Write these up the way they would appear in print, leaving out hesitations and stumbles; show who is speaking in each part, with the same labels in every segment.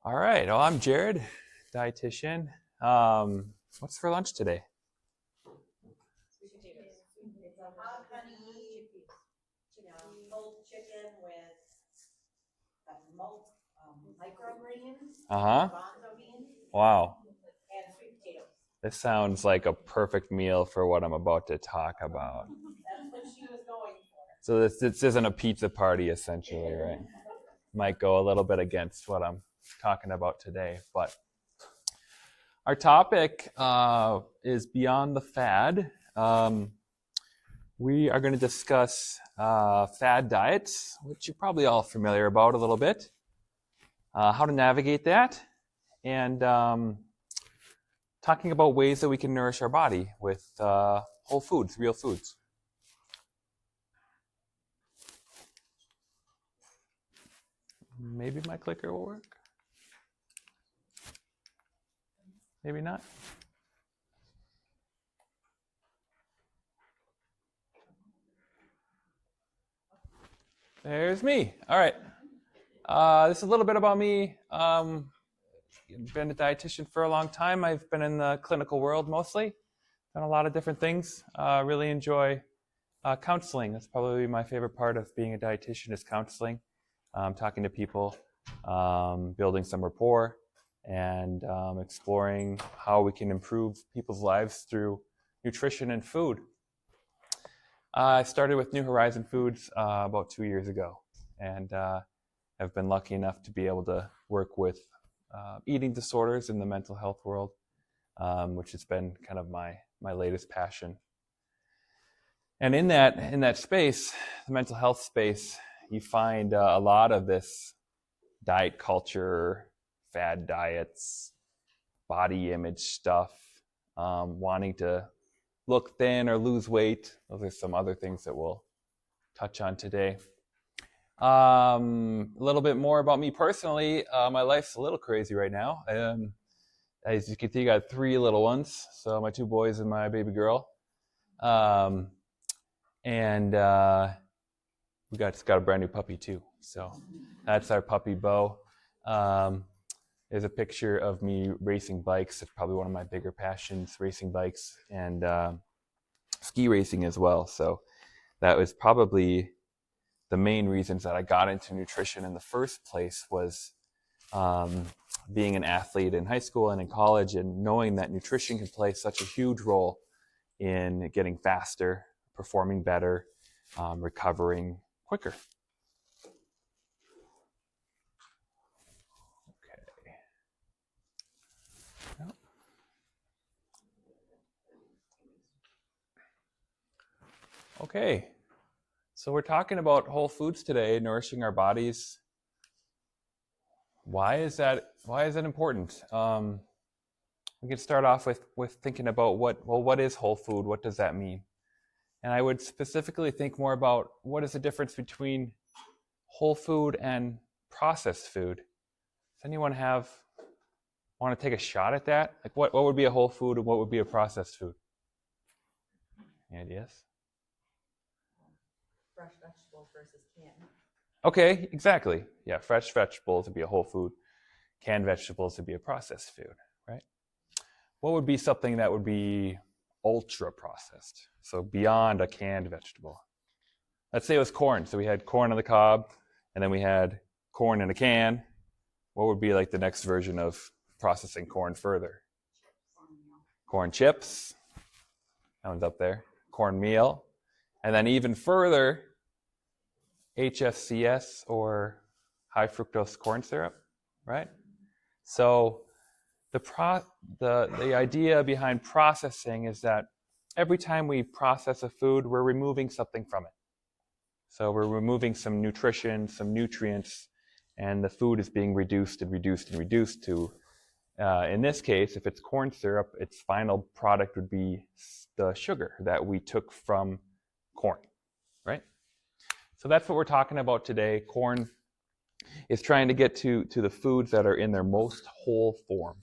Speaker 1: All right. Well, I'm Jared, dietitian. What's for lunch today?
Speaker 2: It's a hot honey, cold chicken with microgreens,
Speaker 1: Uh-huh.
Speaker 2: bonzo beans,
Speaker 1: Wow.
Speaker 2: and sweet potatoes.
Speaker 1: This sounds like a perfect meal for what I'm about to talk about.
Speaker 2: That's what she was going for.
Speaker 1: So this isn't a pizza party, essentially, right? Might go a little bit against what I'm talking about today, but our topic is beyond the fad. We are going to discuss fad diets, which you're probably all familiar about a little bit, how to navigate that, and talking about ways that we can nourish our body with whole foods, real foods. Maybe my clicker will work. Maybe not. There's me. All right. This is a little bit about me. Been a dietitian for a long time. I've been in the clinical world mostly. Done a lot of different things. Really enjoy counseling. That's probably my favorite part of being a dietitian is counseling. Talking to people, building some rapport, and exploring how we can improve people's lives through nutrition and food. I started with New Horizon Foods about 2 years ago, and I've been lucky enough to be able to work with eating disorders in the mental health world, which has been kind of my latest passion. And in that space, the mental health space, you find a lot of this diet culture, fad diets, body image stuff, wanting to look thin or lose weight. Those are some other things that we'll touch on today. A little bit more about me personally. My life's a little crazy right now. As you can see, I got 3 little ones. So my 2 boys and my baby girl. And we just got a brand new puppy too. So that's our puppy Bo. There's a picture of me racing bikes. It's probably one of my bigger passions, racing bikes and ski racing as well. So that was probably the main reasons that I got into nutrition in the first place was being an athlete in high school and in college and knowing that nutrition can play such a huge role in getting faster, performing better, recovering quicker. Okay, so we're talking about whole foods today, nourishing our bodies. Why is that important? We can start off with thinking about what is whole food? What does that mean? And I would specifically think more about what is the difference between whole food and processed food. Does anyone want to take a shot at that? Like what would be a whole food and what would be a processed food? Any ideas?
Speaker 3: Fresh vegetables versus canned.
Speaker 1: Okay, exactly. Yeah, fresh vegetables would be a whole food. Canned vegetables would be a processed food, right? What would be something that would be ultra processed? So beyond a canned vegetable. Let's say it was corn. So we had corn on the cob, and then we had corn in a can. What would be like the next version of processing corn further? Corn chips. That one's up there. Cornmeal. And then even further, HFCS or high fructose corn syrup, right? So the idea behind processing is that every time we process a food, we're removing something from it. So we're removing some nutrition, some nutrients, and the food is being reduced and reduced and reduced to, in this case, if it's corn syrup, its final product would be the sugar that we took from corn, right? So that's what we're talking about today. Corn is trying to get to the foods that are in their most whole form.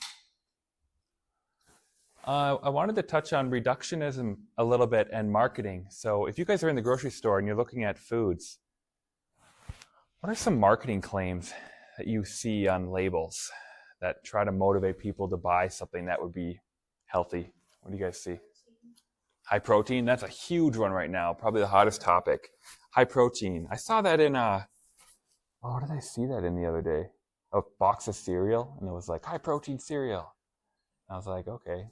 Speaker 1: I wanted to touch on reductionism a little bit and marketing. So if you guys are in the grocery store and you're looking at foods, what are some marketing claims that you see on labels? that try to motivate people to buy something that would be healthy. What do you guys see? High protein, that's a huge one right now, probably the hottest topic. High protein. I saw that in what did I see that in the other day? A box of cereal, and it was like high protein cereal. I was like, okay.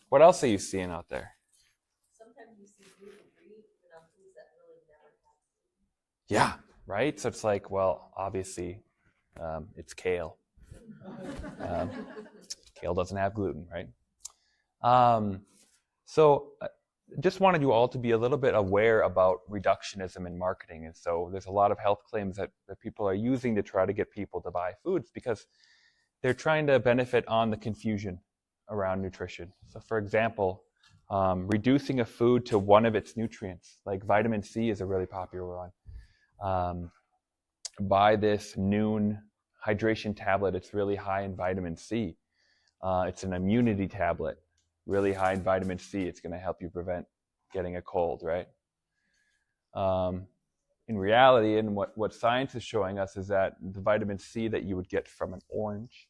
Speaker 1: What else are you seeing out there?
Speaker 3: Sometimes you see gluten-free even on foods that really never have gluten.
Speaker 1: Yeah, right? So it's like, well, obviously, it's kale. Kale doesn't have gluten, right? So just wanted you all to be a little bit aware about reductionism in marketing. And so there's a lot of health claims that people are using to try to get people to buy foods because they're trying to benefit on the confusion around nutrition. So for example, reducing a food to one of its nutrients, like vitamin C is a really popular one. Buy this Noon hydration tablet. It's really high in vitamin C. It's an immunity tablet, really high in vitamin C. It's going to help you prevent getting a cold, right? In reality, and what science is showing us is that the vitamin C that you would get from an orange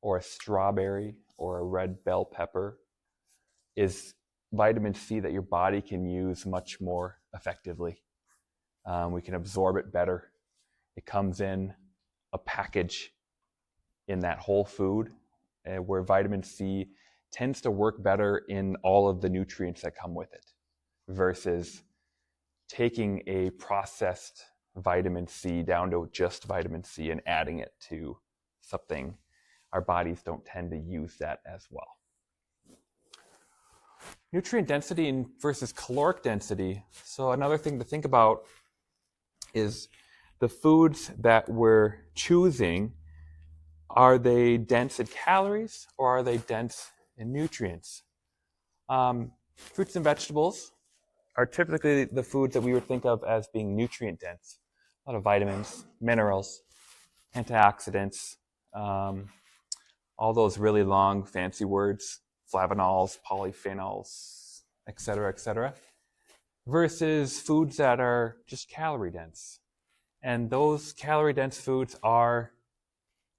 Speaker 1: or a strawberry or a red bell pepper is vitamin C that your body can use much more effectively. We can absorb it better. It comes in a package in that whole food where vitamin C tends to work better in all of the nutrients that come with it versus taking a processed vitamin C down to just vitamin C and adding it to something. Our bodies don't tend to use that as well. Nutrient density versus caloric density. So another thing to think about is the foods that we're choosing, are they dense in calories or are they dense in nutrients? Fruits and vegetables are typically the foods that we would think of as being nutrient dense. A lot of vitamins, minerals, antioxidants, all those really long fancy words, flavonols, polyphenols, et cetera, versus foods that are just calorie dense. And those calorie dense foods are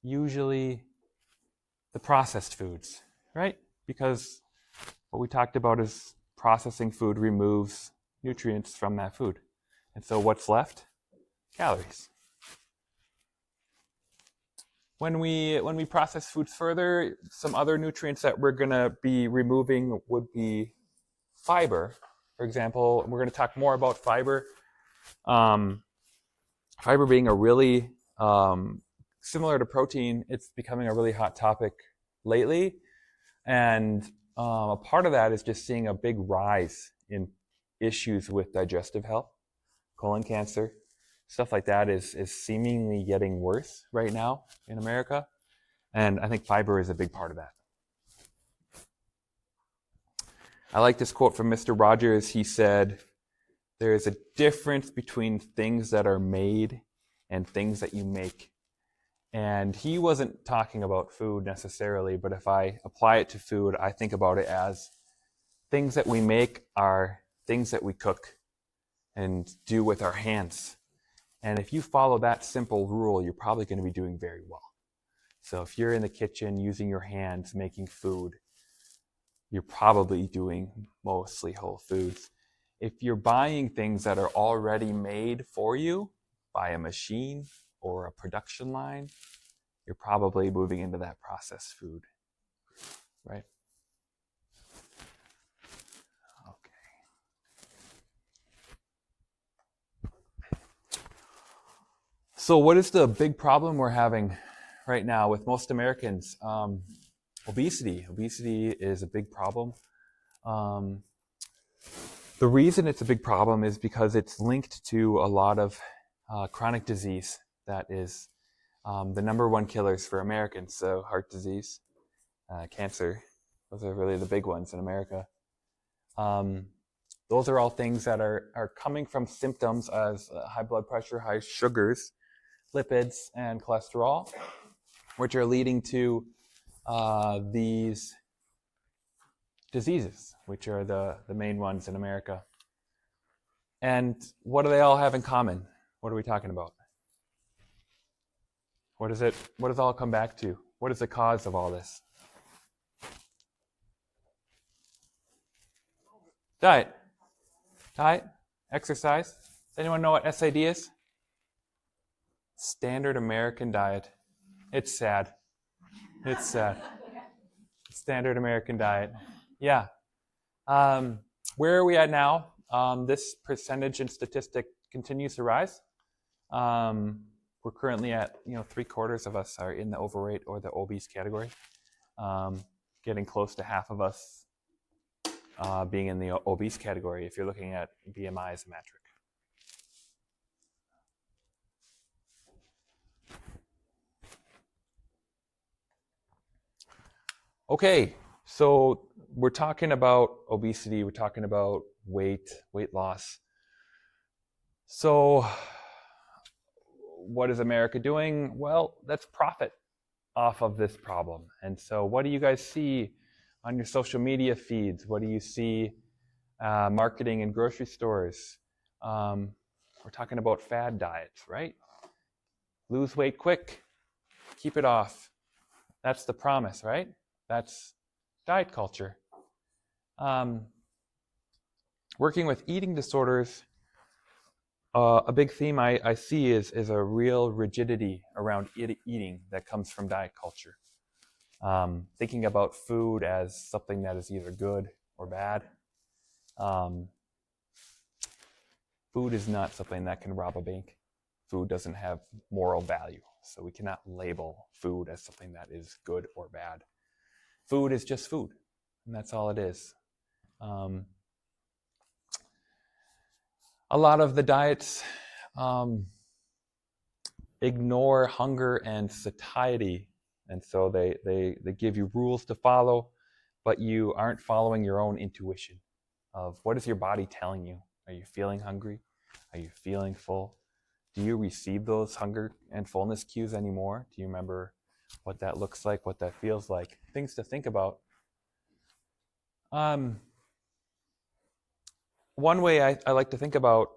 Speaker 1: usually the processed foods, right? Because what we talked about is processing food removes nutrients from that food. And so what's left? Calories. When we process foods further, some other nutrients that we're going to be removing would be fiber. For example, we're going to talk more about fiber. Fiber being a really, similar to protein, it's becoming a really hot topic lately. And a part of that is just seeing a big rise in issues with digestive health, colon cancer, stuff like that is seemingly getting worse right now in America. And I think fiber is a big part of that. I like this quote from Mr. Rogers. He said, "There is a difference between things that are made and things that you make." And he wasn't talking about food necessarily, but if I apply it to food, I think about it as things that we make are things that we cook and do with our hands. And if you follow that simple rule, you're probably going to be doing very well. So if you're in the kitchen using your hands making food, you're probably doing mostly whole foods. If you're buying things that are already made for you by a machine or a production line, you're probably moving into that processed food, right? Okay. So what is the big problem we're having right now with most Americans? Obesity. Obesity is a big problem. The reason it's a big problem is because it's linked to a lot of chronic disease that is the number one killers for Americans. So heart disease, cancer, those are really the big ones in America. Those are all things that are coming from symptoms as high blood pressure, high sugars, lipids, and cholesterol, which are leading to these diseases, which are the main ones in America. And what do they all have in common? What are we talking about? What does it all come back to? What is the cause of all this? Diet. Exercise. Does anyone know what SAD is? Standard American diet. It's sad. It's sad. Standard American diet. Yeah. Where are we at now? This percentage and statistic continues to rise. We're currently at, 3/4 of us are in the overweight or the obese category. Getting close to half of us being in the obese category if you're looking at BMI as a metric. Okay, so we're talking about obesity, we're talking about weight loss. So what is America doing? Well, let's profit off of this problem. And so what do you guys see on your social media feeds? What do you see marketing in grocery stores? We're talking about fad diets, right? Lose weight quick, keep it off. That's the promise, right? That's diet culture. Working with eating disorders, a big theme I see is a real rigidity around eating that comes from diet culture. Thinking about food as something that is either good or bad. Food is not something that can rob a bank. Food doesn't have moral value, so we cannot label food as something that is good or bad. Food is just food, and that's all it is. A lot of the diets ignore hunger and satiety, and so they give you rules to follow, but you aren't following your own intuition of what is your body telling you. Are you feeling hungry? Are you feeling full? Do you receive those hunger and fullness cues anymore? Do you remember what that looks like, what that feels like? Things to think about. One way I like to think about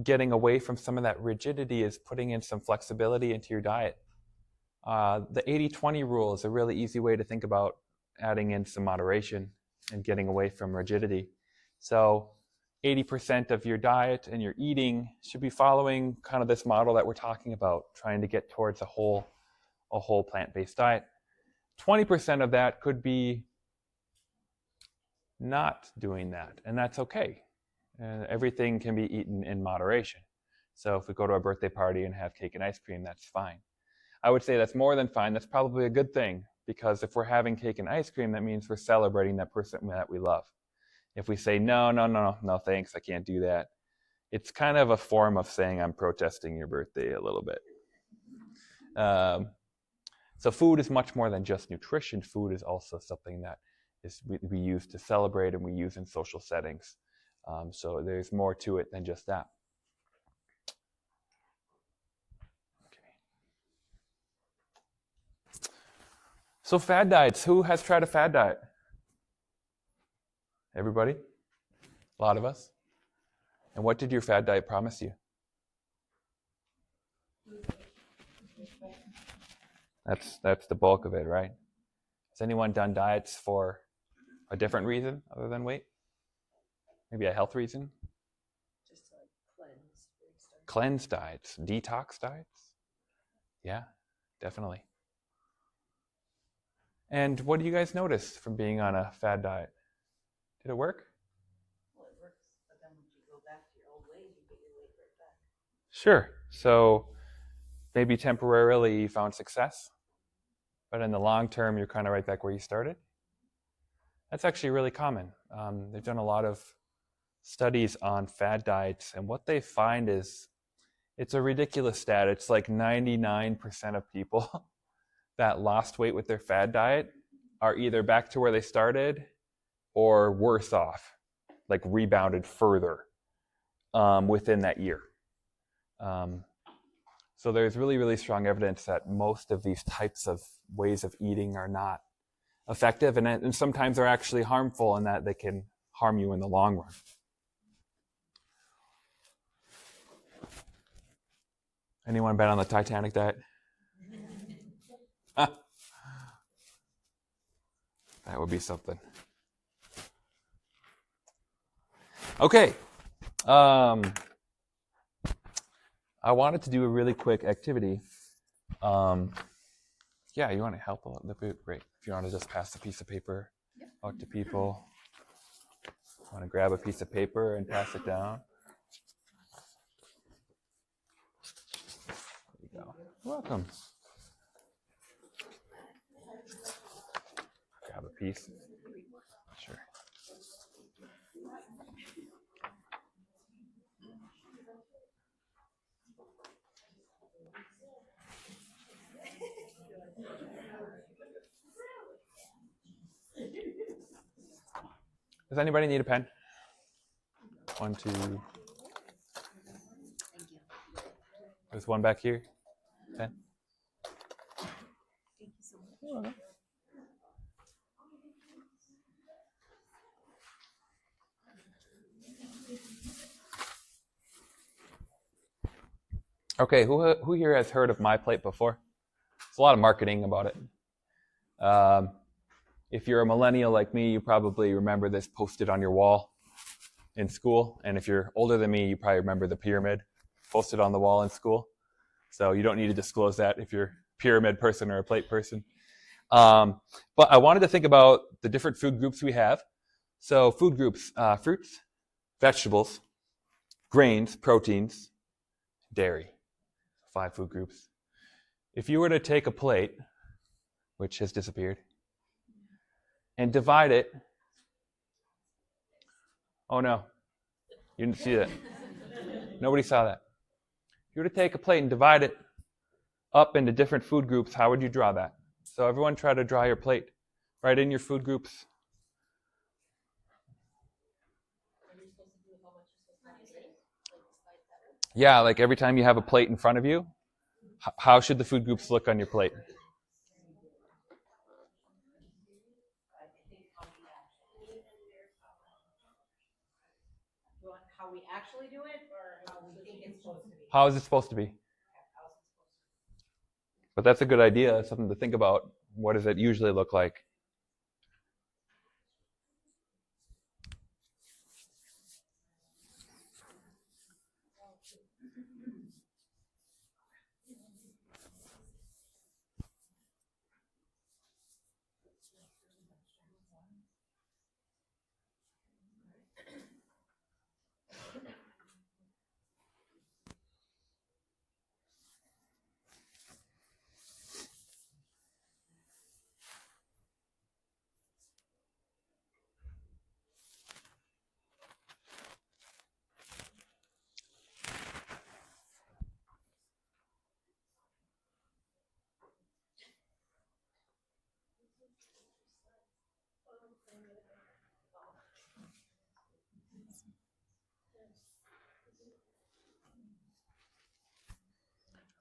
Speaker 1: getting away from some of that rigidity is putting in some flexibility into your diet. The 80-20 rule is a really easy way to think about adding in some moderation and getting away from rigidity. So 80% of your diet and your eating should be following kind of this model that we're talking about, trying to get towards a whole plant-based diet. 20% of that could be not doing that, and that's okay. Everything can be eaten in moderation. So if we go to a birthday party and have cake and ice cream, that's fine. I would say that's more than fine. That's probably a good thing, because if we're having cake and ice cream, that means we're celebrating that person that we love. If we say, no, thanks, I can't do that, it's kind of a form of saying I'm protesting your birthday a little bit. So food is much more than just nutrition. Food is also something that we use to celebrate and we use in social settings. So there's more to it than just that. Okay. So fad diets. Who has tried a fad diet? Everybody? A lot of us? And what did your fad diet promise you? That's the bulk of it, right? Has anyone done diets for a different reason other than weight? Maybe a health reason?
Speaker 3: Just to cleanse.
Speaker 1: Cleanse diets, detox diets? Yeah, definitely. And what do you guys notice from being on a fad diet? Did it work?
Speaker 3: Well, it works, but then when you go back to your old ways, you get your weight right back.
Speaker 1: Sure. So maybe temporarily you found success, but in the long term, you're kind of right back where you started. That's actually really common. They've done a lot of studies on fad diets, and what they find is it's a ridiculous stat. It's like 99% of people that lost weight with their fad diet are either back to where they started or worse off, like rebounded further within that year. So there's really, really strong evidence that most of these types of ways of eating are not effective, and sometimes they're actually harmful in that they can harm you in the long run. Anyone been on the Titanic diet? That would be something. Okay. I wanted to do a really quick activity. Yeah, you want to help a little bit? Great. If you want to just pass a piece of paper out to people. Want to grab a piece of paper and pass it down. There you go. Welcome. Grab a piece. Sure. Does anybody need a pen? 1, 2. There's one back here. Pen.
Speaker 3: Thank you so much.
Speaker 1: Okay, who here has heard of My Plate before? There's a lot of marketing about it. If you're a millennial like me, you probably remember this posted on your wall in school. And if you're older than me, you probably remember the pyramid posted on the wall in school. So you don't need to disclose that if you're a pyramid person or a plate person. But I wanted to think about the different food groups we have. So food groups, fruits, vegetables, grains, proteins, dairy. 5 food groups. If you were to take a plate, which has disappeared, and divide it. Oh no, you didn't see that. Nobody saw that. If you were to take a plate and divide it up into different food groups, how would you draw that? So everyone try to draw your plate right in your food groups. Yeah, like every time you have a plate in front of you, how should the food groups look on your plate?
Speaker 2: How we actually do it, or how we think it's supposed to be?
Speaker 1: How is it supposed to be? But that's a good idea, something to think about. What does it usually look like?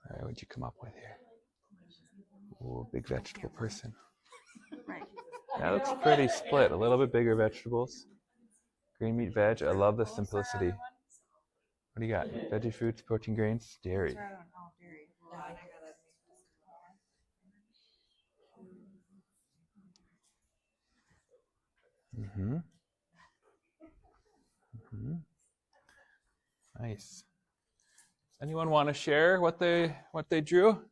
Speaker 1: All right, what'd you come up with here? Ooh, big vegetable person.
Speaker 3: Right.
Speaker 1: That looks pretty split. A little bit bigger vegetables. Green meat, veg. I love the simplicity. What do you got? Veggie, fruits, protein, grains, dairy. Mm-hmm. Mm-hmm. Nice. Anyone want to share what they drew?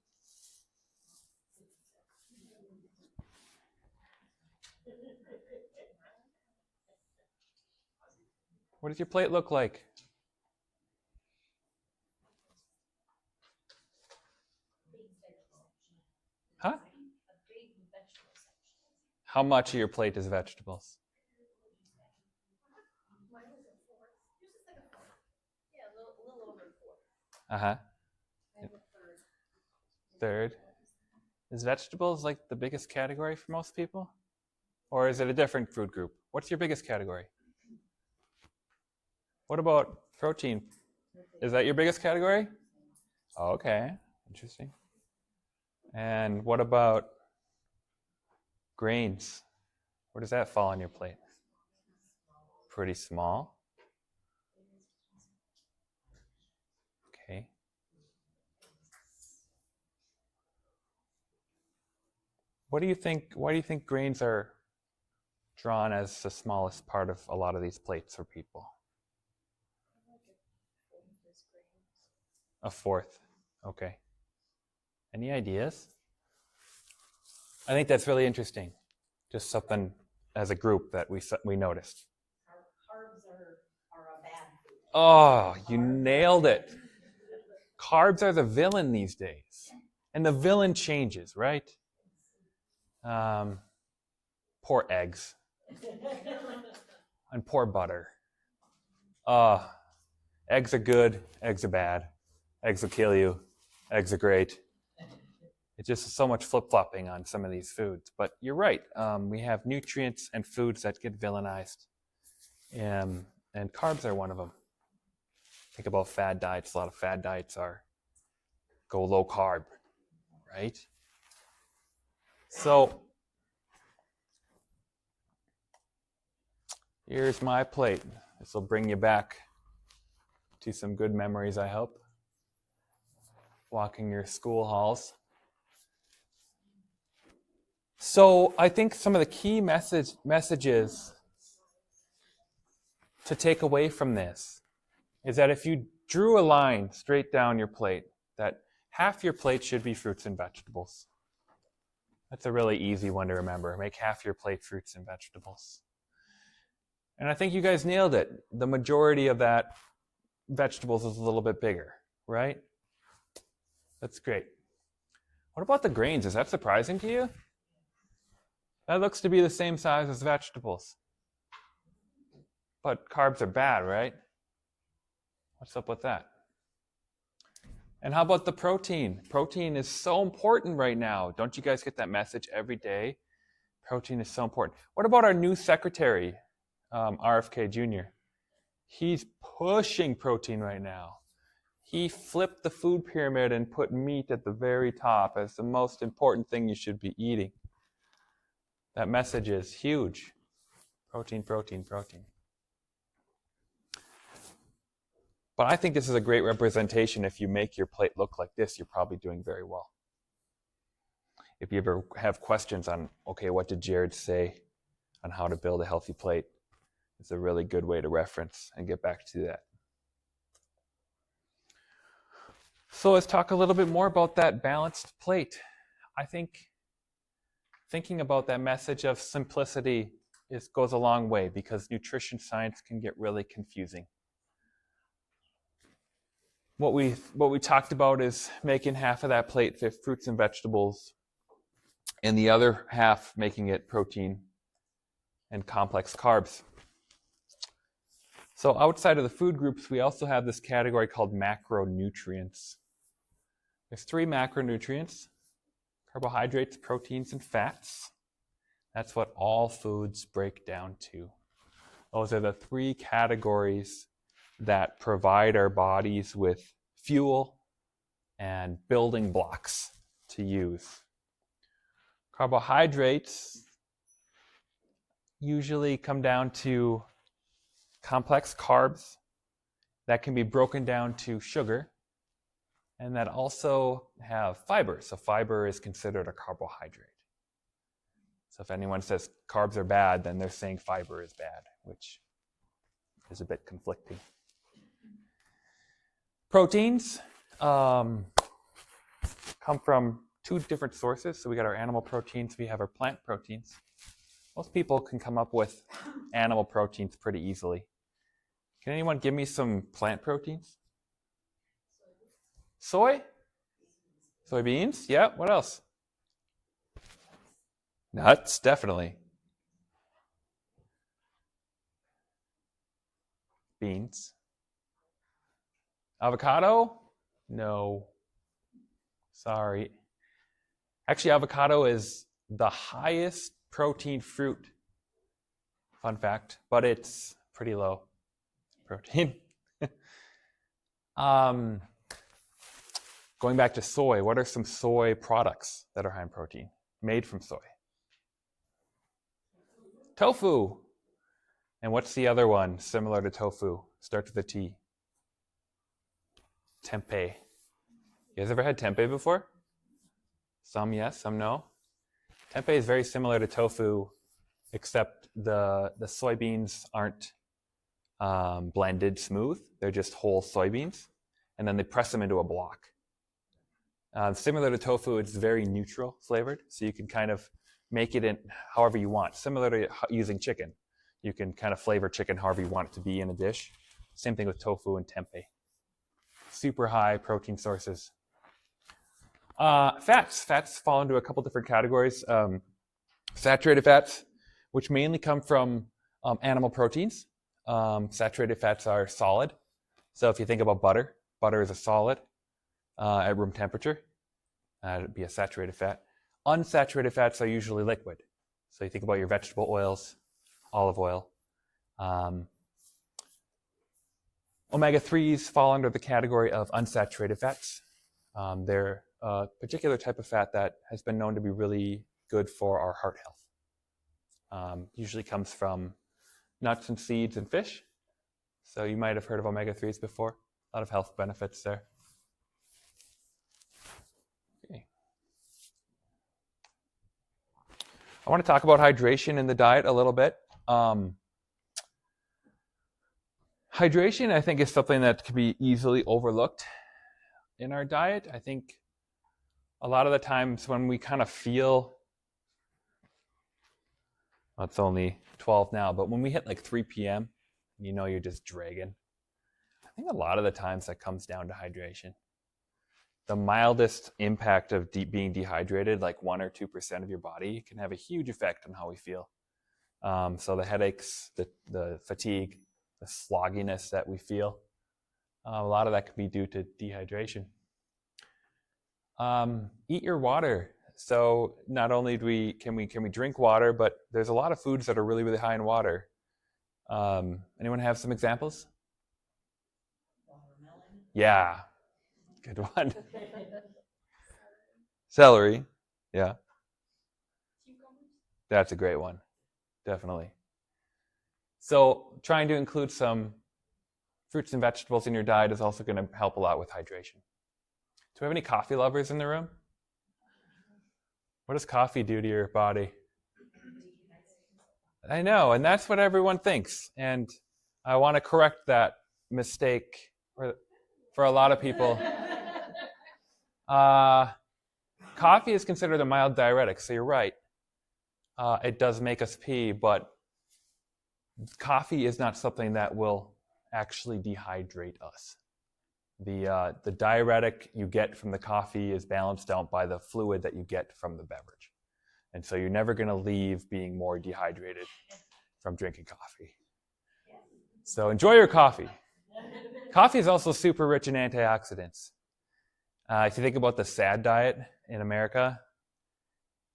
Speaker 1: What does your plate look like? Huh? How much of your plate is vegetables? Uh-huh. Third. Is vegetables like the biggest category for most people? Or is it a different food group? What's your biggest category? What about protein? Is that your biggest category? Oh, okay, interesting. And what about grains? Where does that fall on your plate? Pretty small. Okay. What do you think? Why do you think grains are drawn as the smallest part of a lot of these plates for people? A fourth. Okay. Any ideas? I think that's really interesting. Just something as a group that we noticed.
Speaker 2: Carbs are a bad food.
Speaker 1: Oh, you nailed it. Carbs are the villain these days. And the villain changes, right? Poor eggs. And poor butter. Eggs are good, eggs are bad. Eggs will kill you. Eggs are great. It's just so much flip-flopping on some of these foods. But you're right. We have nutrients and foods that get villainized. And carbs are one of them. Think about fad diets. A lot of fad diets go low carb, right? So here's my plate. This will bring you back to some good memories, I hope. Walking your school halls. So I think some of the key messages to take away from this is that if you drew a line straight down your plate, that half your plate should be fruits and vegetables. That's a really easy one to remember. Make half your plate fruits and vegetables. And I think you guys nailed it. The majority of that vegetables is a little bit bigger, right? That's great. What about the grains? Is that surprising to you? That looks to be the same size as vegetables. But carbs are bad, right? What's up with that? And how about the protein? Protein is so important right now. Don't you guys get that message every day? Protein is so important. What about our new secretary, RFK Jr.? He's pushing protein right now. He flipped the food pyramid and put meat at the very top as the most important thing you should be eating. That message is huge. Protein, protein, protein. But I think this is a great representation. If you make your plate look like this, you're probably doing very well. If you ever have questions on, okay, what did Jared say on how to build a healthy plate, it's a really good way to reference and get back to that. So let's talk a little bit more about that balanced plate. I think thinking about that message of simplicity goes a long way because nutrition science can get really confusing. What we talked about is making half of that plate fit fruits and vegetables, and the other half making it protein and complex carbs. So outside of the food groups, we also have this category called macronutrients. There's 3 macronutrients: carbohydrates, proteins, and fats. That's what all foods break down to. Those are the 3 categories that provide our bodies with fuel and building blocks to use. Carbohydrates usually come down to complex carbs that can be broken down to sugar and that also have fiber. So fiber is considered a carbohydrate. So if anyone says carbs are bad, then they're saying fiber is bad, which is a bit conflicting. Proteins come from 2 different sources. So we got our animal proteins, we have our plant proteins. Most people can come up with animal proteins pretty easily. Can anyone give me some plant proteins? Soy? Soybeans? Yeah, what else? Nuts, definitely. Beans. Avocado? No. Sorry. Actually, avocado is the highest protein fruit. Fun fact, but it's pretty low protein. Going back to soy, what are some soy products that are high in protein, made from soy? Tofu. And what's the other one similar to tofu? Starts with a T. Tempeh. You guys ever had tempeh before? Some yes, some no. Tempeh is very similar to tofu, except the soybeans aren't blended smooth. They're just whole soybeans, and then they press them into a block. Similar to tofu, it's very neutral flavored, so you can kind of make it in however you want. Similar to using chicken. You can kind of flavor chicken however you want it to be in a dish. Same thing with tofu and tempeh. Super high protein sources. Fats. Fats fall into a couple different categories. Saturated fats, which mainly come from animal proteins. Saturated fats are solid. So if you think about butter, butter is a solid at room temperature. It'd be a saturated fat. Unsaturated fats are usually liquid. So you think about your vegetable oils, olive oil. Omega-3s fall under the category of unsaturated fats. They're a particular type of fat that has been known to be really good for our heart health. Usually comes from nuts and seeds and fish. So you might have heard of omega-3s before. A lot of health benefits there. Okay. I want to talk about hydration in the diet a little bit. Hydration, I think, is something that can be easily overlooked in our diet. I think a lot of the times when we kind of feel, well, it's only 12 now, but when we hit like 3 p.m., you know you're just dragging. I think a lot of the times that comes down to hydration. The mildest impact of being dehydrated, like 1 or 2% of your body, can have a huge effect on how we feel. So the headaches, the fatigue, the slogginess that we feel, a lot of that could be due to dehydration. Eat your water. So not only can we drink water, but there's a lot of foods that are really, really high in water. Anyone have some examples?
Speaker 2: Watermelon.
Speaker 1: Yeah, good one. Celery, yeah. That's a great one, definitely. So trying to include some fruits and vegetables in your diet is also going to help a lot with hydration. Do we have any coffee lovers in the room? What does coffee do to your body? I know, and that's what everyone thinks. And I want to correct that mistake for a lot of people. Coffee is considered a mild diuretic, so you're right. It does make us pee, but coffee is not something that will actually dehydrate us. The diuretic you get from the coffee is balanced out by the fluid that you get from the beverage. And so you're never going to leave being more dehydrated from drinking coffee. So enjoy your coffee. Coffee is also super rich in antioxidants. If you think about the SAD diet in America,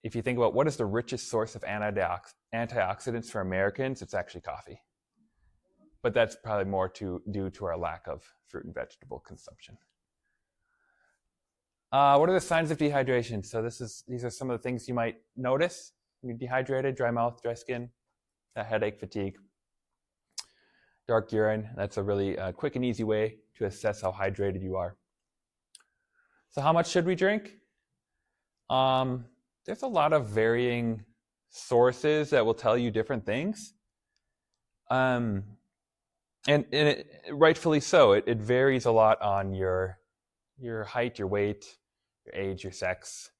Speaker 1: if you think about what is the richest source of antioxidants for Americans, it's actually coffee. But that's probably more due to our lack of fruit and vegetable consumption. What are the signs of dehydration? So these are some of the things you might notice. You're dehydrated, dry mouth, dry skin, headache, fatigue, dark urine. That's a really quick and easy way to assess how hydrated you are. So how much should we drink? There's a lot of varying sources that will tell you different things. And rightfully so. It varies a lot on your height, your weight, your age, your sex,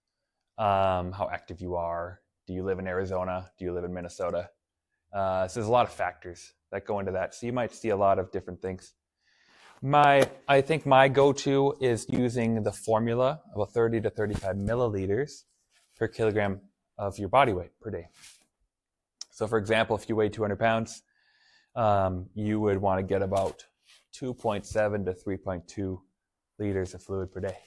Speaker 1: how active you are. Do you live in Arizona? Do you live in Minnesota? So there's a lot of factors that go into that. So you might see a lot of different things. I think my go-to is using the formula of about 30 to 35 milliliters per kilogram of your body weight per day. So for example, if you weigh 200 pounds, you would want to get about 2.7 to 3.2 liters of fluid per day.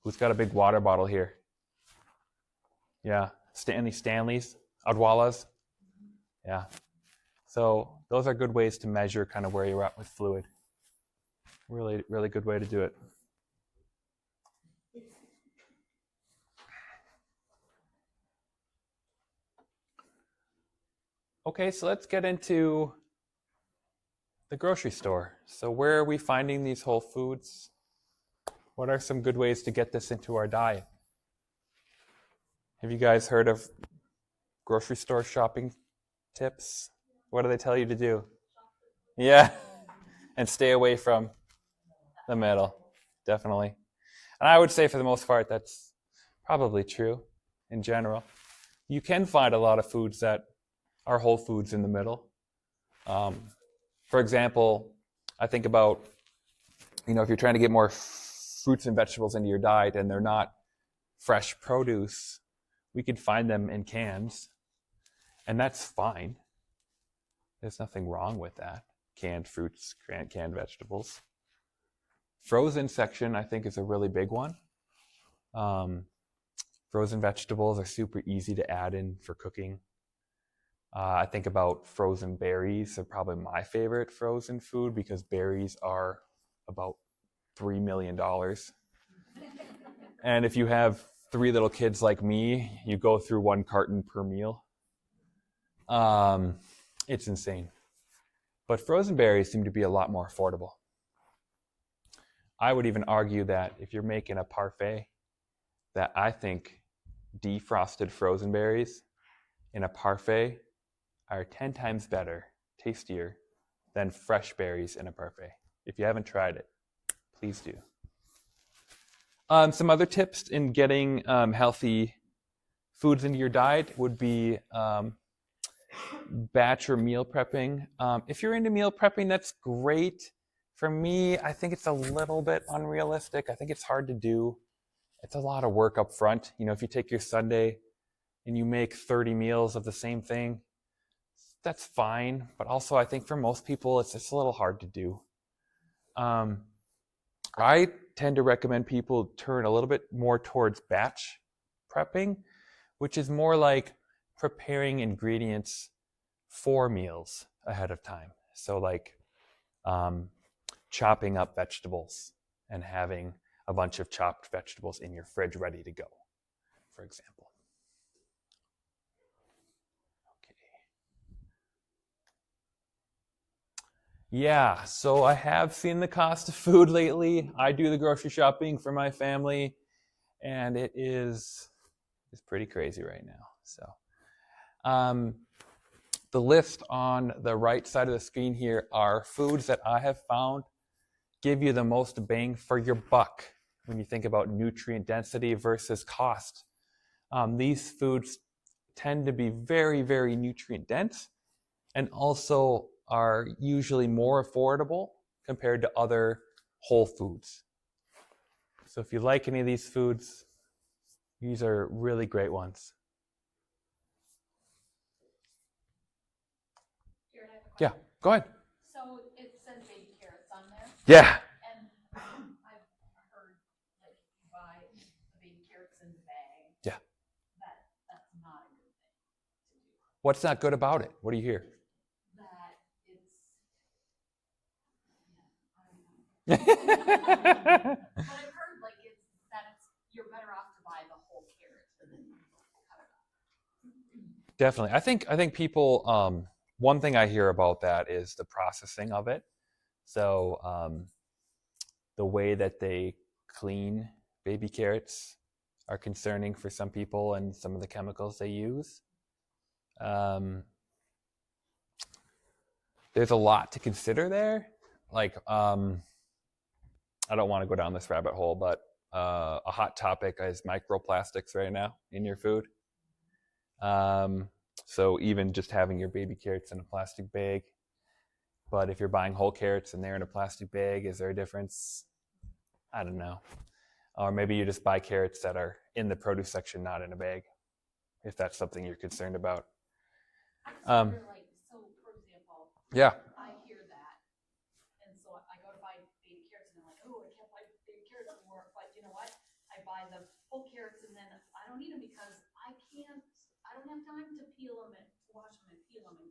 Speaker 1: Who's got a big water bottle here? Yeah, Stanleys, Odwalas. Yeah. So those are good ways to measure kind of where you're at with fluid. Really, really good way to do it. Okay, so let's get into the grocery store. So where are we finding these whole foods? What are some good ways to get this into our diet? Have you guys heard of grocery store shopping tips? What do they tell you to do? Yeah, and stay away from the middle, definitely. And I would say for the most part, that's probably true in general. You can find a lot of foods that are whole foods in the middle. For example, I think about, if you're trying to get more fruits and vegetables into your diet and they're not fresh produce, we could find them in cans, and that's fine. There's nothing wrong with that. Canned fruits, canned vegetables. Frozen section, I think, is a really big one. Frozen vegetables are super easy to add in for cooking. I think about frozen berries. They're probably my favorite frozen food because berries are about $3 million. And if you have 3 little kids like me, you go through 1 carton per meal. It's insane. But frozen berries seem to be a lot more affordable. I would even argue that if you're making a parfait, that I think defrosted frozen berries in a parfait are 10 times better, tastier than fresh berries in a parfait. If you haven't tried it, please do. Some other tips in getting healthy foods into your diet would be batch or meal prepping. If you're into meal prepping, that's great. For me, I think it's a little bit unrealistic. I think it's hard to do. It's a lot of work up front. If you take your Sunday and you make 30 meals of the same thing, that's fine. But also, I think for most people, it's just a little hard to do. I tend to recommend people turn a little bit more towards batch prepping, which is more like preparing ingredients for meals ahead of time. So like chopping up vegetables and having a bunch of chopped vegetables in your fridge ready to go, for example. Okay. Yeah, so I have seen the cost of food lately. I do the grocery shopping for my family, and it's pretty crazy right now. So the list on the right side of the screen here are foods that I have found give you the most bang for your buck when you think about nutrient density versus cost. These foods tend to be very, very nutrient dense and also are usually more affordable compared to other whole foods. So if you like any of these foods, these are really great ones. Yeah, go ahead.
Speaker 2: So it says baby carrots on there,
Speaker 1: Yeah.
Speaker 2: and I've heard like if you buy the baby carrots in the bag,
Speaker 1: Yeah.
Speaker 2: that's not a good thing to do.
Speaker 1: What's not good about it? What do you hear?
Speaker 2: That it's, I don't know. But I've heard like you're better off to buy the whole carrot than cut it up.
Speaker 1: Definitely. I think people, one thing I hear about that is the processing of it. So the way that they clean baby carrots are concerning for some people, and some of the chemicals they use. There's a lot to consider there. Like, I don't want to go down this rabbit hole, but a hot topic is microplastics right now in your food. So even just having your baby carrots in a plastic bag, but if you're buying whole carrots and they're in a plastic bag, is there a difference? I don't know. Or maybe you just buy carrots that are in the produce section, not in a bag, if that's something you're concerned about.
Speaker 2: I just wonder, like, so for example,
Speaker 1: Yeah.
Speaker 2: I hear that, and so I go to buy baby carrots, and I'm like, oh, I can't buy baby carrots anymore. But you know what? I buy the full carrots, and then I don't eat them because I don't have time to peel them and wash them and peel them, and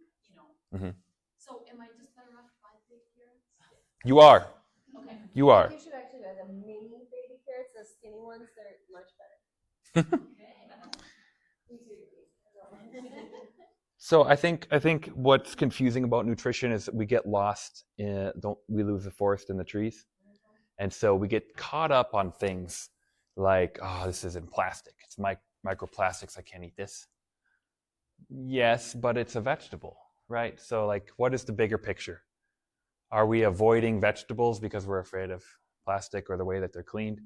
Speaker 1: Mm-hmm.
Speaker 2: So am I just better off to buy the baby carrots?
Speaker 1: You are.
Speaker 2: Okay.
Speaker 1: You are.
Speaker 3: You should actually buy the mini baby carrots, the skinny ones, they're much better.
Speaker 1: So I think what's confusing about nutrition is that we get lost we lose the forest in the trees. And so we get caught up on things like, oh, this is in plastic. It's microplastics, I can't eat this. Yes, but it's a vegetable, right? So like, what is the bigger picture? Are we avoiding vegetables because we're afraid of plastic or the way that they're cleaned,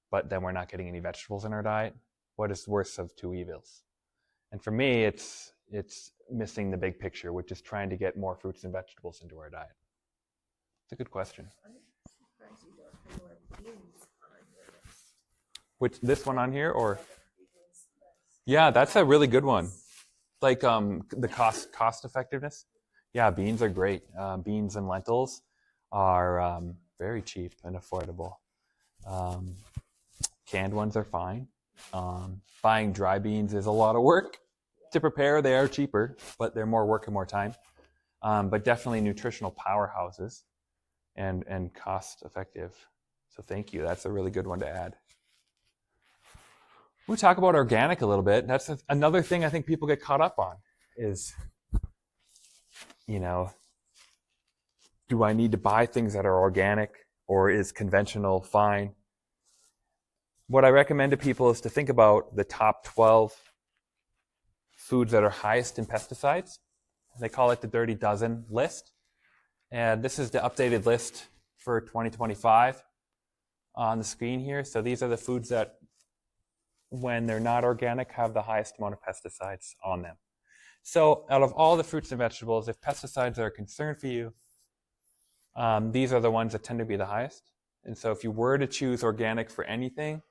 Speaker 1: but then we're not getting any vegetables in our diet? What is the worst of two evils? And for me, it's missing the big picture, which is trying to get more fruits and vegetables into our diet. It's a good question.
Speaker 3: I'm surprised you don't have more beans on your list.
Speaker 1: Which, this one on here, or?
Speaker 3: Beans list.
Speaker 1: Yeah, that's a really good one. Like the cost effectiveness. Yeah, beans are great. Beans and lentils are very cheap and affordable. Canned ones are fine. Buying dry beans is a lot of work to prepare. They are cheaper, but they're more work and more time. But definitely nutritional powerhouses and cost effective. So thank you. That's a really good one to add. We'll talk about organic a little bit. That's another thing I think people get caught up on is, do I need to buy things that are organic, or is conventional fine? What I recommend to people is to think about the top 12 foods that are highest in pesticides. They call it the Dirty Dozen list. And this is the updated list for 2025 on the screen here. So these are the foods that, when they're not organic, have the highest amount of pesticides on them. So out of all the fruits and vegetables, if pesticides are a concern for you, these are the ones that tend to be the highest. And so if you were to choose organic for anything,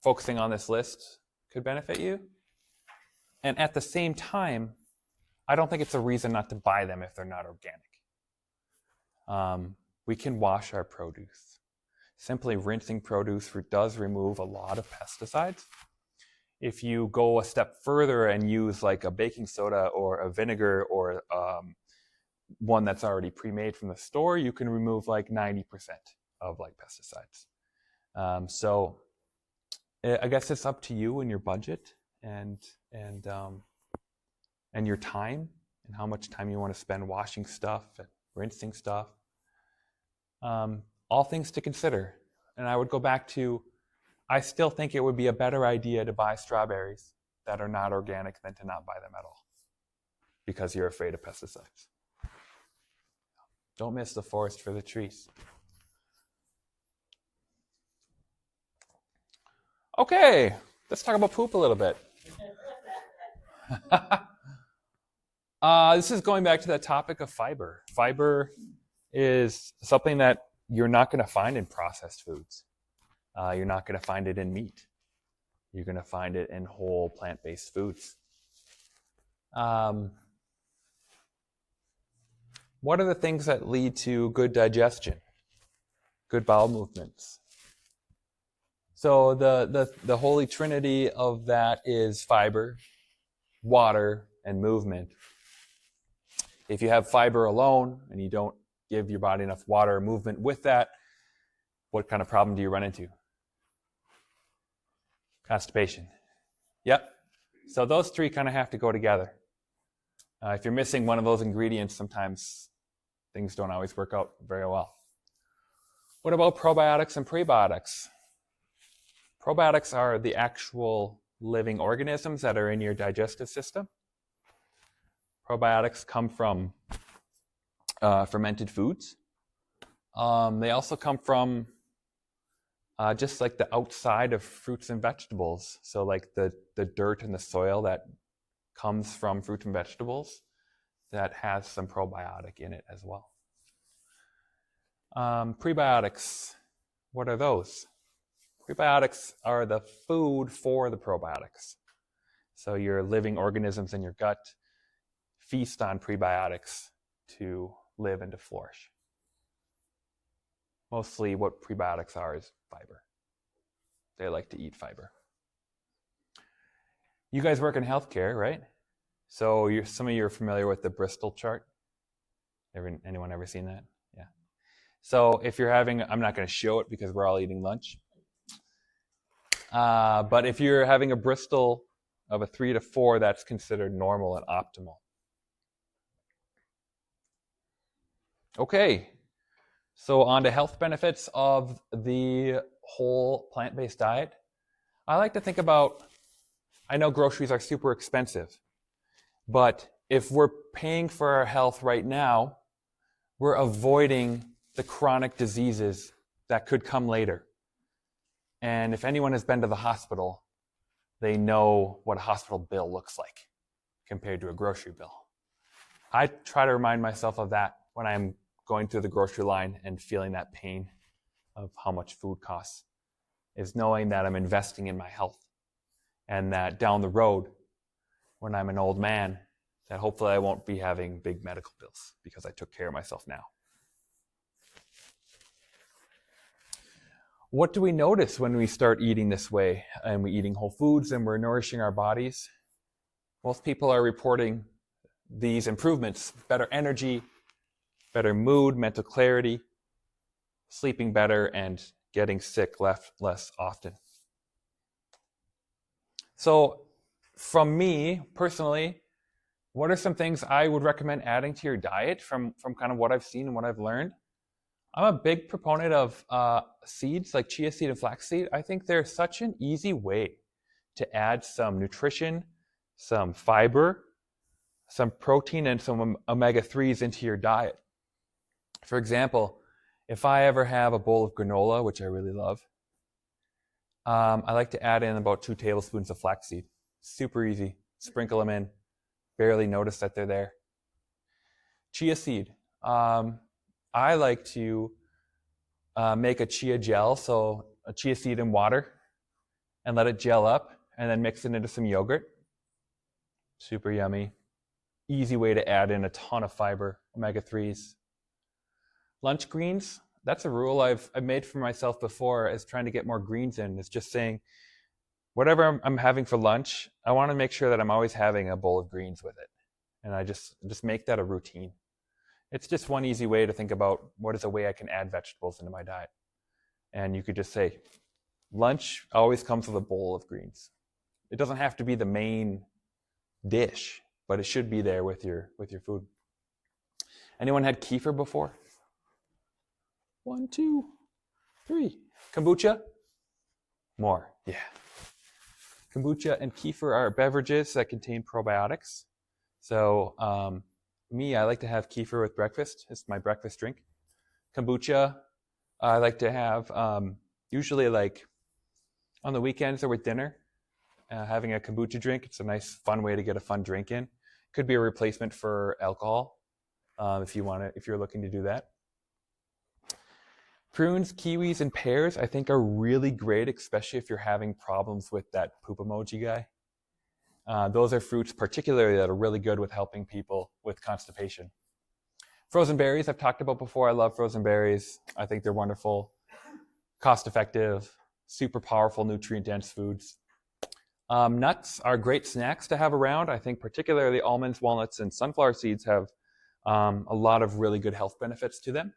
Speaker 1: focusing on this list could benefit you. And at the same time, I don't think it's a reason not to buy them if they're not organic. We can wash our produce. Simply rinsing produce does remove a lot of pesticides. If you go a step further and use like a baking soda or a vinegar or one that's already pre-made from the store, you can remove like 90% of like pesticides. So I guess it's up to you and your budget and your time and how much time you want to spend washing stuff and rinsing stuff. All things to consider. And I would go back to, I still think it would be a better idea to buy strawberries that are not organic than to not buy them at all, because you're afraid of pesticides. Don't miss the forest for the trees. Okay, let's talk about poop a little bit. This is going back to that topic of fiber. Fiber is something that you're not going to find in processed foods. You're not going to find it in meat. You're going to find it in whole plant-based foods. What are the things that lead to good digestion, good bowel movements? So the holy trinity of that is fiber, water, and movement. If you have fiber alone and you don't give your body enough water or movement with that, what kind of problem do you run into? Constipation. Yep. So those three kind of have to go together. If you're missing one of those ingredients, sometimes things don't always work out very well. What about probiotics and prebiotics? Probiotics are the actual living organisms that are in your digestive system. Probiotics come from fermented foods. They also come from just like the outside of fruits and vegetables. So like the dirt and the soil that comes from fruits and vegetables that has some probiotic in it as well. Prebiotics, what are those? Prebiotics are the food for the probiotics. So your living organisms in your gut feast on prebiotics to live and to flourish. Mostly what prebiotics are is fiber. They like to eat fiber. You guys work in healthcare, right? So some of you are familiar with the Bristol chart. Anyone ever seen that? Yeah. So if you're having, I'm not going to show it because we're all eating lunch. But if you're having a Bristol of a 3 to 4, that's considered normal and optimal. Okay, so on to health benefits of the whole plant-based diet. I like to think about, I know groceries are super expensive, but if we're paying for our health right now, we're avoiding the chronic diseases that could come later. And if anyone has been to the hospital, they know what a hospital bill looks like compared to a grocery bill. I try to remind myself of that when I'm going through the grocery line and feeling that pain of how much food costs, is knowing that I'm investing in my health and that down the road, when I'm an old man, that hopefully I won't be having big medical bills because I took care of myself now. What do we notice when we start eating this way and we're eating whole foods and we're nourishing our bodies? Most people are reporting these improvements: better energy, better mood, mental clarity, sleeping better, and getting sick less often. So from me personally, what are some things I would recommend adding to your diet from kind of what I've seen and what I've learned? I'm a big proponent of seeds like chia seed and flax seed. I think they're such an easy way to add some nutrition, some fiber, some protein, and some omega-3s into your diet. For example, if I ever have a bowl of granola, which I really love, I like to add in about 2 tablespoons of flaxseed. Super easy. Sprinkle them in. Barely notice that they're there. Chia seed. I like to make a chia gel, so a chia seed in water, and let it gel up, and then mix it into some yogurt. Super yummy. Easy way to add in a ton of fiber, omega-3s. Lunch greens. That's a rule I've made for myself before, as trying to get more greens in. It's just saying, whatever I'm having for lunch, I want to make sure that I'm always having a bowl of greens with it. And I just make that a routine. It's just one easy way to think about what is a way I can add vegetables into my diet. And you could just say, lunch always comes with a bowl of greens. It doesn't have to be the main dish, but it should be there with your food. Anyone had kefir before? 1, 2, 3. Kombucha? More, yeah. Kombucha and kefir are beverages that contain probiotics. So I like to have kefir with breakfast. It's my breakfast drink. Kombucha, I like to have usually like on the weekends or with dinner, having a kombucha drink. It's a nice, fun way to get a fun drink in. Could be a replacement for alcohol if you're looking to do that. Prunes, kiwis, and pears I think are really great, especially if you're having problems with that poop emoji guy. Those are fruits particularly that are really good with helping people with constipation. Frozen berries I've talked about before. I love frozen berries. I think they're wonderful, cost-effective, super powerful, nutrient-dense foods. Nuts are great snacks to have around. I think particularly almonds, walnuts, and sunflower seeds have a lot of really good health benefits to them.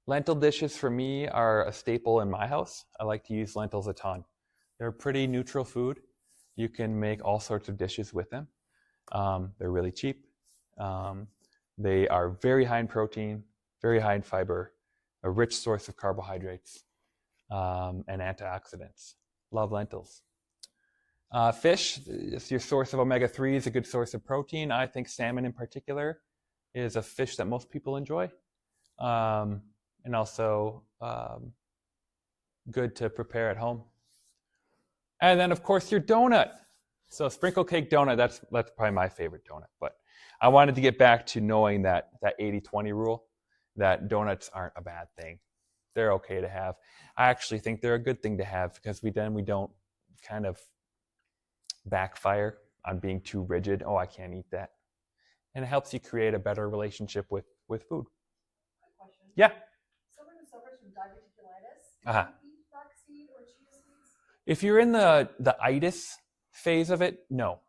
Speaker 1: Lentil dishes for me are a staple in my house. I like to use lentils a ton. They're a pretty neutral food. You can make all sorts of dishes with them. They're really cheap. They are very high in protein, very high in fiber, a rich source of carbohydrates, and antioxidants. Love lentils. Fish is your source of omega-3s, a good source of protein. I think salmon in particular is a fish that most people enjoy. And also good to prepare at home. And then, of course, your donut. So sprinkle cake donut, that's probably my favorite donut. But I wanted to get back to knowing that 80-20 rule, that donuts aren't a bad thing. They're okay to have. I actually think they're a good thing to have because we don't kind of backfire on being too rigid. Oh, I can't eat that. And it helps you create a better relationship with food.
Speaker 3: Question.
Speaker 1: Yeah.
Speaker 3: Someone who suffers from diverticulitis,
Speaker 1: Uh-huh.
Speaker 3: can you eat flaxseed or chia seeds?
Speaker 1: If you're in the itis phase of it, no.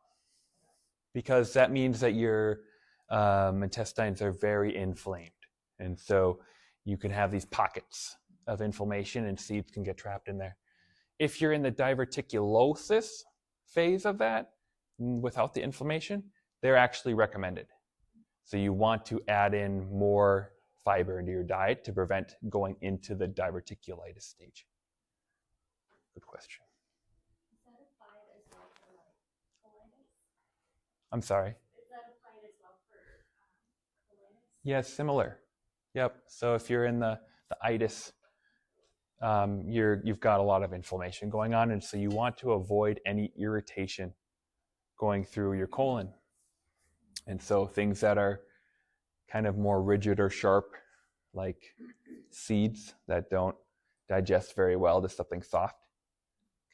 Speaker 1: Because that means that your intestines are very inflamed. And so you can have these pockets of inflammation and seeds can get trapped in there. If you're in the diverticulosis phase of that, without the inflammation, they're actually recommended. So you want to add in more fiber into your diet to prevent going into the diverticulitis stage. Good question.
Speaker 3: Is that applied as well for like colitis?
Speaker 1: I'm sorry.
Speaker 3: Is that applied as well for colitis?
Speaker 1: Yeah, similar. Yep. So if you're in the itis, you've got a lot of inflammation going on, and so you want to avoid any irritation going through your colon. And so things that are kind of more rigid or sharp, like seeds that don't digest very well to something soft,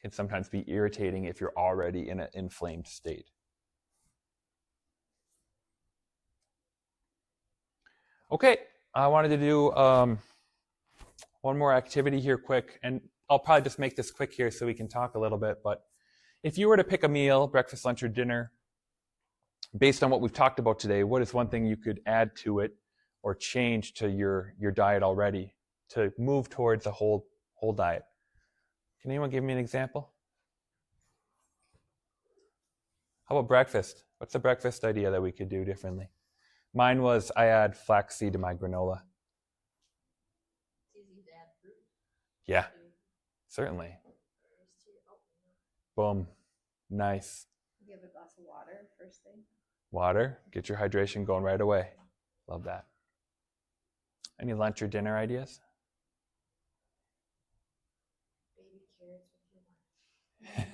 Speaker 1: can sometimes be irritating if you're already in an inflamed state. Okay, I wanted to do one more activity here quick, and I'll probably just make this quick here so we can talk a little bit, but if you were to pick a meal, breakfast, lunch, or dinner, based on what we've talked about today, what is one thing you could add to it or change to your diet already to move towards a whole diet? Can anyone give me an example? How about breakfast? What's a breakfast idea that we could do differently? Mine was I add flaxseed to my granola.
Speaker 3: It's easy to add fruit.
Speaker 1: Yeah, certainly.
Speaker 3: Just to your oatmeal.
Speaker 1: Boom. Nice.
Speaker 4: Give a glass of water first thing.
Speaker 1: Water, get your hydration going right away. Love that. Any lunch or dinner ideas?
Speaker 3: Baby carrots with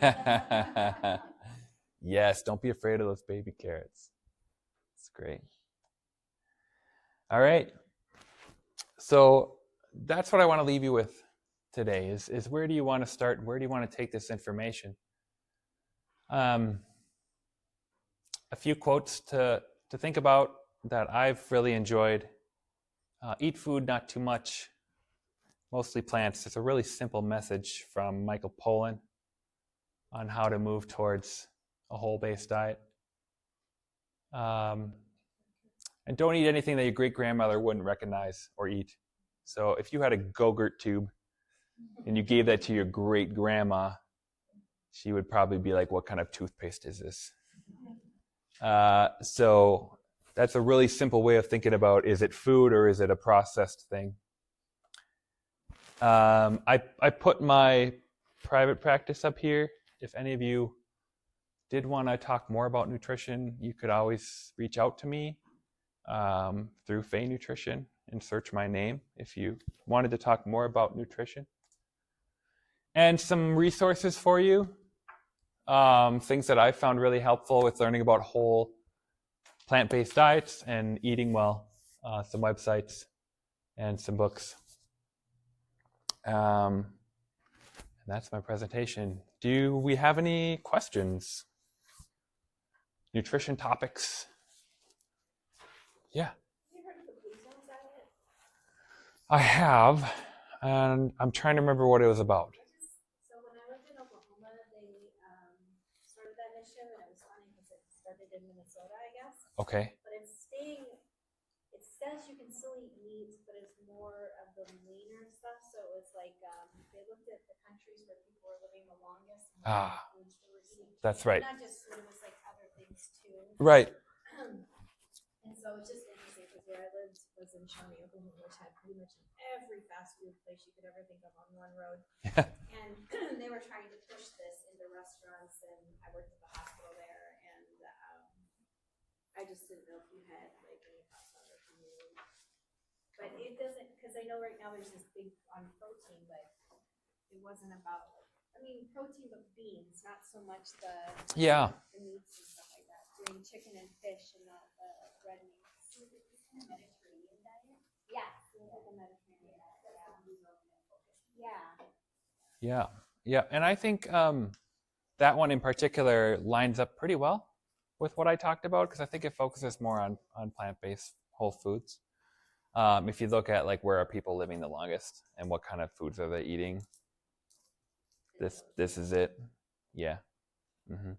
Speaker 3: your lunch.
Speaker 1: Yes, don't be afraid of those baby carrots. It's great. All right. So that's what I want to leave you with today is where do you want to start? Where do you want to take this information? A few quotes to think about that I've really enjoyed. Eat food, not too much, mostly plants. It's a really simple message from Michael Pollan on how to move towards a whole-based diet. And don't eat anything that your great-grandmother wouldn't recognize or eat. So if you had a Go-Gurt tube and you gave that to your great-grandma, she would probably be like, what kind of toothpaste is this? So that's a really simple way of thinking about, is it food or is it a processed thing? I put my private practice up here. If any of you did want to talk more about nutrition, you could always reach out to me through Fay Nutrition and search my name if you wanted to talk more about nutrition. And some resources for you, things that I found really helpful with learning about whole plant-based diets and eating well, some websites and some books. And that's my presentation. Do we have any questions? Nutrition topics? Yeah.
Speaker 3: Have you heard of the Blue Zone diet?
Speaker 1: I have, and I'm trying to remember what it was about.
Speaker 3: So when I lived in Oklahoma, they started that initiative, and it was funny because it started in Minnesota, I guess.
Speaker 1: Okay.
Speaker 3: But it says you can still eat meat, but it's more of the leaner stuff. So it was like they looked at the countries where people were living the longest and what kind of foods they were eating.
Speaker 1: That's right.
Speaker 3: Not just food, it was like other things too.
Speaker 1: Right.
Speaker 3: And so it's just interesting because where I lived was in Shawnee, Oklahoma, which had pretty much every fast food place you could ever think of on one road.
Speaker 1: Yeah.
Speaker 3: And they were trying to push this into restaurants, and I worked at the hospital there, and I just didn't know if you had like any thoughts on it. But it doesn't, because I know right now there's this big on protein, but it wasn't about, I mean, protein but beans, not so much the meats and stuff like that. Doing chicken and fish and not the red meats. So is this kind of Mediterranean diet? Yeah, like a Mediterranean diet. Yeah.
Speaker 1: Yeah. And I think that one in particular lines up pretty well with what I talked about, because I think it focuses more on plant-based whole foods. If you look at like where are people living the longest and what kind of foods are they eating, this is it. Yeah. Mm-hmm.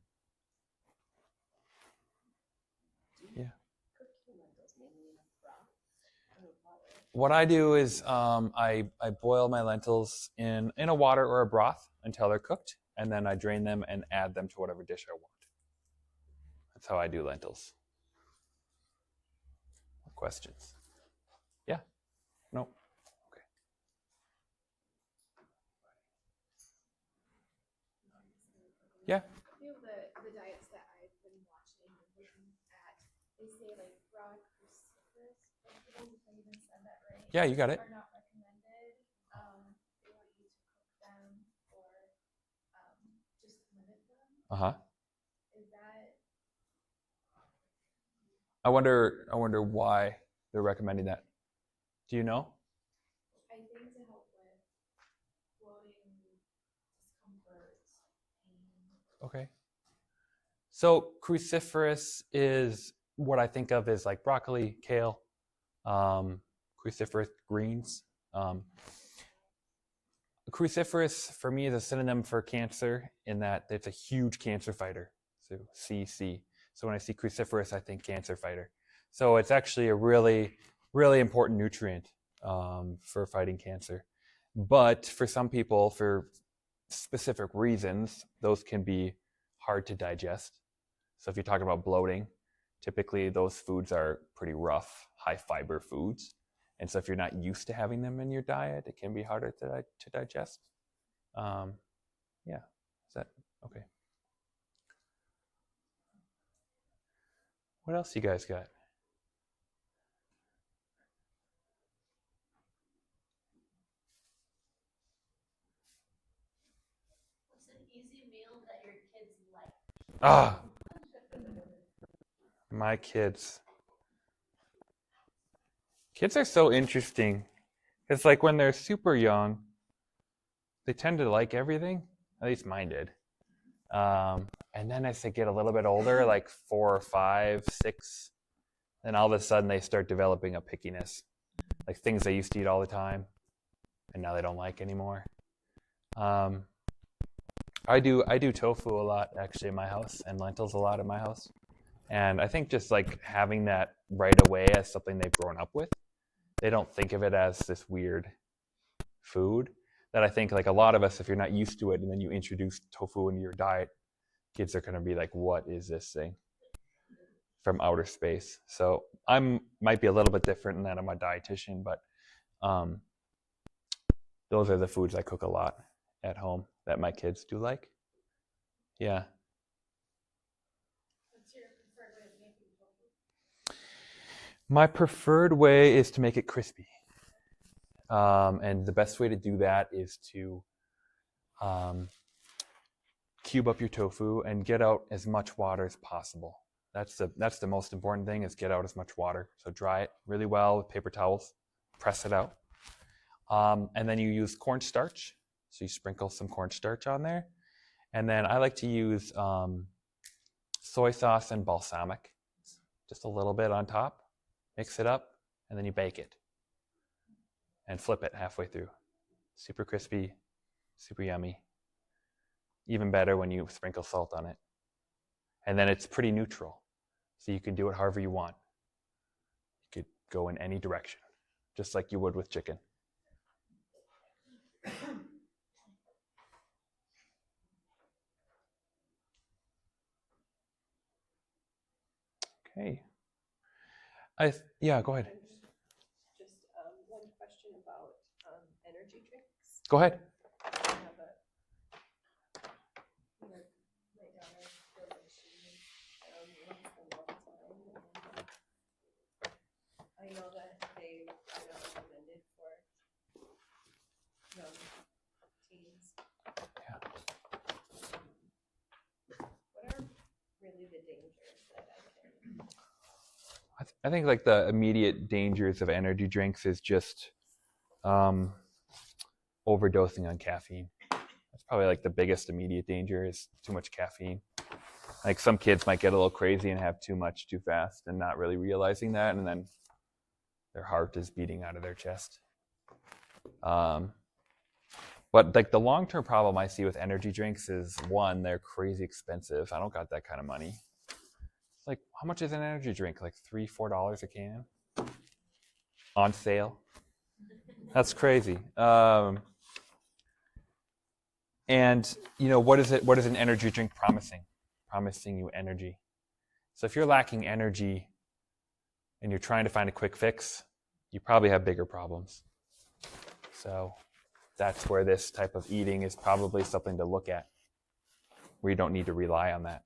Speaker 1: Yeah. What I do is I boil my lentils in a water or a broth until they're cooked, and then I drain them and add them to whatever dish I want. That's how I do lentils. Questions? Yeah? No? Okay. Yeah.
Speaker 5: You know, the diets that I've been watching and looking at, they say like raw cruciferous vegetables, if I even said that right.
Speaker 1: Yeah, you got it.
Speaker 5: Are not recommended. They want you to cook them or just limit them.
Speaker 1: Uh-huh.
Speaker 5: Is that
Speaker 1: I wonder why they're recommending that. Do you know?
Speaker 5: I think to help with bloating, discomfort, pain.
Speaker 1: Okay. So cruciferous is what I think of as like broccoli, kale, cruciferous greens. Cruciferous for me is a synonym for cancer in that it's a huge cancer fighter. So CC. So when I see cruciferous, I think cancer fighter. So it's actually a really, really important nutrient for fighting cancer. But for some people, for specific reasons, those can be hard to digest. So if you're talking about bloating, typically those foods are pretty rough, high fiber foods. And so if you're not used to having them in your diet, it can be harder to digest. Yeah, is that okay? What else you guys got?
Speaker 2: What's an easy meal that your kids like?
Speaker 1: Ah, my kids. Kids are so interesting. It's like when they're super young, they tend to like everything. At least mine did. And then as they get a little bit older, like 4 or 5, 6, then all of a sudden they start developing a pickiness. Like things they used to eat all the time, and now they don't like anymore. I do tofu a lot actually in my house, and lentils a lot in my house. And I think just like having that right away as something they've grown up with, they don't think of it as this weird food. That I think like a lot of us, if you're not used to it and then you introduce tofu into your diet, kids are going to be like, what is this thing from outer space? So might be a little bit different in that I'm a dietitian, but those are the foods I cook a lot at home that my kids do like. Yeah.
Speaker 5: What's your preferred way of making tofu?
Speaker 1: My preferred way is to make it crispy. And the best way to do that is to cube up your tofu and get out as much water as possible. That's the most important thing, is get out as much water. So dry it really well with paper towels, press it out. And then you use cornstarch. So you sprinkle some cornstarch on there. And then I like to use soy sauce and balsamic, just a little bit on top. Mix it up, and then you bake it. And flip it halfway through. Super crispy, super yummy. Even better when you sprinkle salt on it. And then it's pretty neutral. So you can do it however you want. You could go in any direction, just like you would with chicken. Okay. Yeah, go ahead.
Speaker 4: Just one question about energy drinks.
Speaker 1: Go ahead.
Speaker 4: I have my daughter feels like she wants them all the time. And I know that they are not recommended for young teens.
Speaker 1: Yeah.
Speaker 4: What are really the dangers that I can?
Speaker 1: I think like the immediate dangers of energy drinks is just overdosing on caffeine. That's probably like the biggest immediate danger, is too much caffeine. Like some kids might get a little crazy and have too much too fast and not really realizing that, and then their heart is beating out of their chest. But like the long-term problem I see with energy drinks is, one, they're crazy expensive. I don't got that kind of money. It's like, how much is an energy drink? Like $3-4 a can? On sale? That's crazy. And what is an energy drink promising? Promising you energy. So if you're lacking energy and you're trying to find a quick fix, you probably have bigger problems. So that's where this type of eating is probably something to look at. where you don't need to rely on that.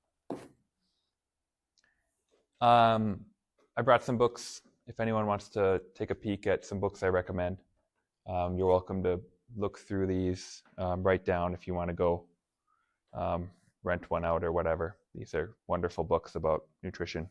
Speaker 1: I brought some books. If anyone wants to take a peek at some books I recommend, you're welcome to look through these, write down if you want to go rent one out or whatever. These are wonderful books about nutrition.